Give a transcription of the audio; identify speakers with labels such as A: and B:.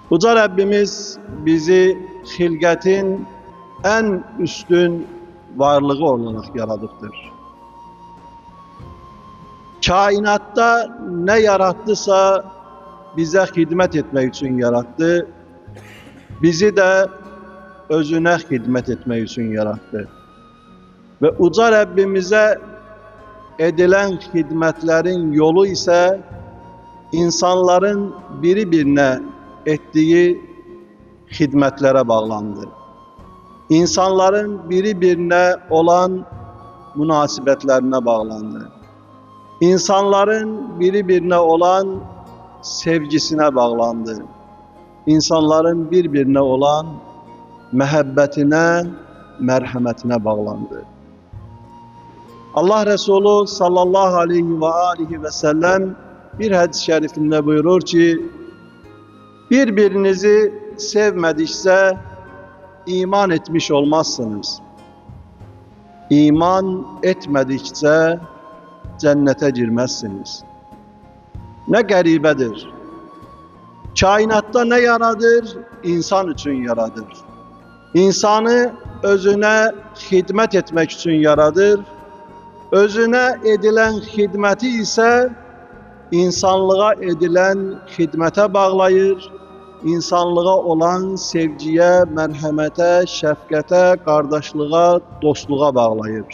A: Uca Rabbimiz bizi hilqətin en üstün varlığı olarak yaradıbdır. Kainatta ne yarattısa bize hizmet etmek için yarattı. Bizi de özüne hizmet etmek için yarattı. Ve Uca Rabbimize edilen hizmetlerin yolu ise insanların birbirine ettiği hizmetlere bağlandı. İnsanların birbirine olan münasebetlerine bağlandı. İnsanların birbirine olan sevgisine bağlandı. İnsanların birbirine olan mehabbetine, merhametine bağlandı. Allah Resulü sallallahu aleyhi ve sellem bir hadis-i şerifinde buyurur ki, birbirinizi sevmedikse iman etmiş olmazsınız. İman etmedikçe cennete girmezsiniz. Ne garibedir. Kainatta ne yaradır? İnsan için yaradır. İnsanı özüne hizmet etmek için yaradır. Özüne edilen hizmeti ise insanlığa edilen hizmete bağlayır. İnsanlığa olan sevgiye, merhamete, şefkate, kardeşliğe, dostluğa bağlayır.